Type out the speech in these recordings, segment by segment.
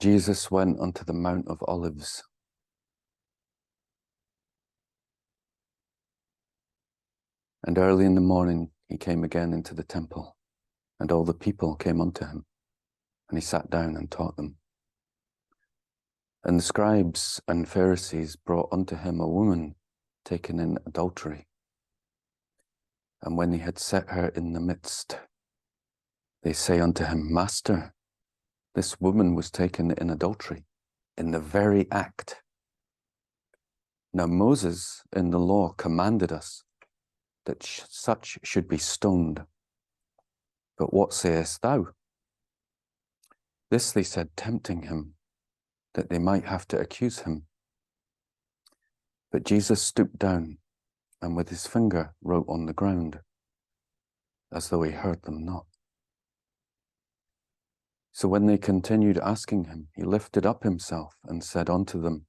Jesus went unto the Mount of Olives. And early in the morning he came again into the temple, and all the people came unto him, and he sat down and taught them. And the scribes and Pharisees brought unto him a woman taken in adultery. And when he had set her in the midst, they say unto him, Master, this woman was taken in adultery, in the very act. Now Moses in the law commanded us that such should be stoned. But what sayest thou? This they said, tempting him, that they might have to accuse him. But Jesus stooped down and with his finger wrote on the ground, as though he heard them not. So when they continued asking him, he lifted up himself and said unto them,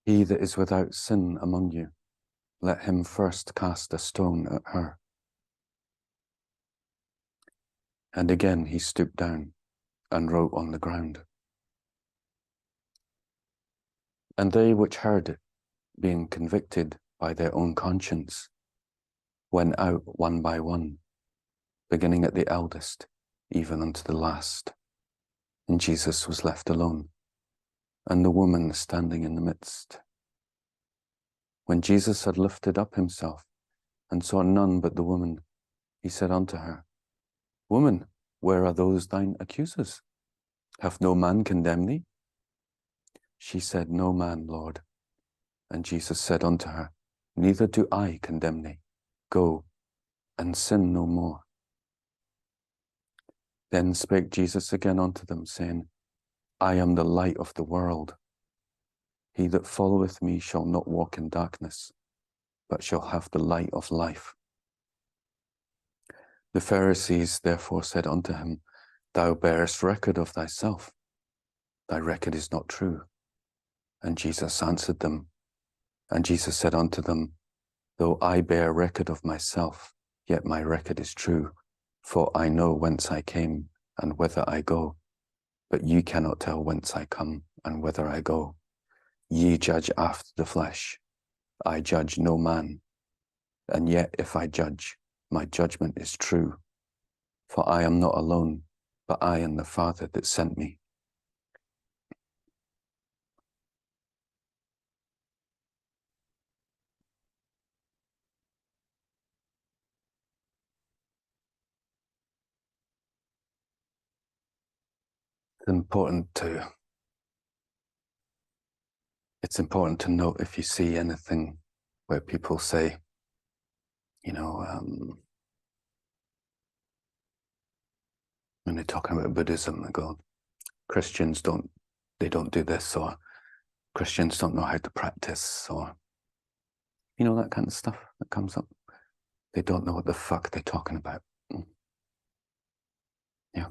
He that is without sin among you, let him first cast a stone at her. And again he stooped down and wrote on the ground. And they which heard it, being convicted by their own conscience, went out one by one, beginning at the eldest, even unto the last. And Jesus was left alone, and the woman standing in the midst. When Jesus had lifted up himself, and saw none but the woman, he said unto her, Woman, where are those thine accusers? Hath no man condemned thee? She said, No man, Lord. And Jesus said unto her, Neither do I condemn thee. Go, and sin no more. Then spake Jesus again unto them, saying, I am the light of the world. He that followeth me shall not walk in darkness, but shall have the light of life. The Pharisees therefore said unto him, Thou bearest record of thyself. Thy record is not true. And Jesus answered them. And Jesus said unto them, Though I bear record of myself, yet my record is true, for I know whence I came and whither I go. But ye cannot tell whence I come and whither I go. Ye judge after the flesh. I judge no man. And yet if I judge, my judgment is true. For I am not alone, but I and the Father that sent me. It's important to note if you see anything where people say, when they're talking about Buddhism, they go, Christians don't do this, or Christians don't know how to practice, or, that kind of stuff that comes up. They don't know what the fuck they're talking about. Yeah.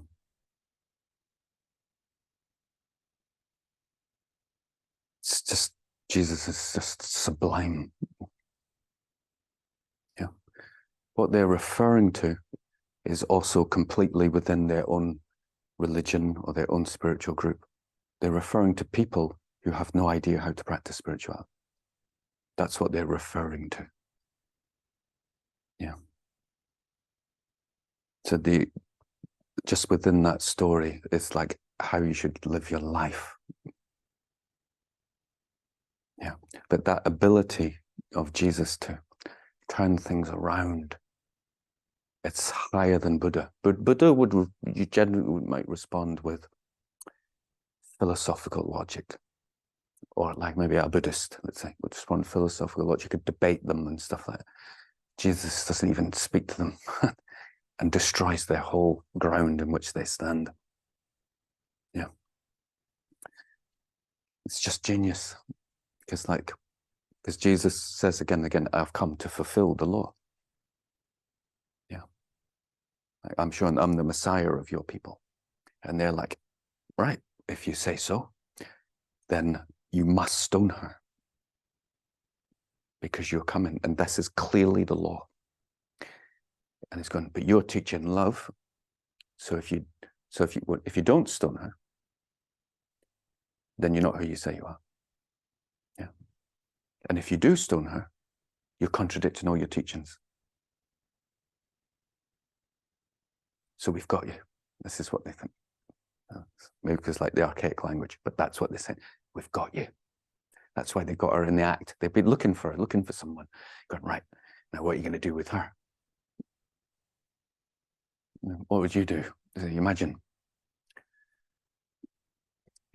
It's just, Jesus is just sublime. Yeah. What they're referring to is also completely within their own religion or their own spiritual group. They're referring to people who have no idea how to practice spirituality. That's what they're referring to. Yeah. So just within that story, it's like how you should live your life. Yeah. But that ability of Jesus to turn things around, it's higher than Buddha. But Buddha you generally might respond with philosophical logic, or like maybe a Buddhist, let's say, would respond philosophical logic, could debate them and stuff like that. Jesus doesn't even speak to them and destroys their whole ground in which they stand. Yeah. It's just genius. Because Jesus says again and again, I've come to fulfill the law. Yeah. I'm sure I'm the Messiah of your people. And they're like, right, if you say so, then you must stone her. because you're coming, and this is clearly the law. And he's going, but you're teaching love. So if you don't stone her, then you're not who you say you are. Yeah. And if you do stone her, you're contradicting all your teachings. So we've got you. This is what they think. Maybe because like the archaic language, but that's what they say. We've got you. That's why they got her in the act. They've been looking for her, looking for someone. Going, right, now what are you going to do with her? What would you do? You imagine,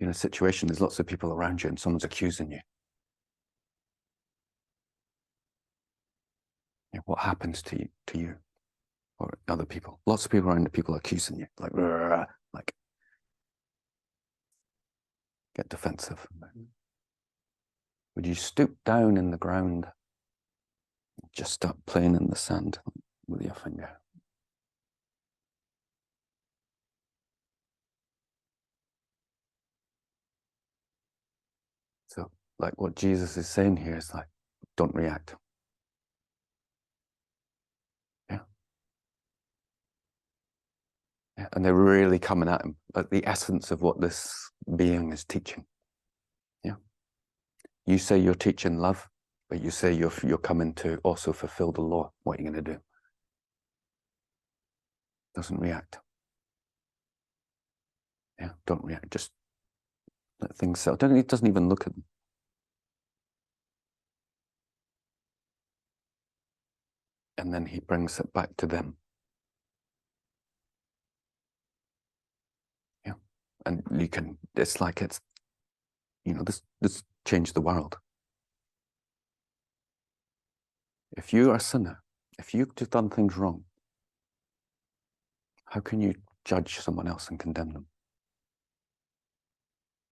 in a situation, there's lots of people around you and someone's accusing you. What happens to you or other people? Lots of people around you, people accusing you, like get defensive. Would you stoop down in the ground, just start playing in the sand with your finger? So, like what Jesus is saying here is like, don't react. Yeah. Yeah. And they're really coming at him, like the essence of what this being is teaching. Yeah. You say you're teaching love, but you say you're coming to also fulfill the law. What are you going to do? Doesn't react. Yeah, don't react. Just let things settle. It doesn't even look at them. And then he brings it back to them. Yeah. And you can, it's like it's, this changed the world. If you are a sinner, if you've done things wrong, how can you judge someone else and condemn them?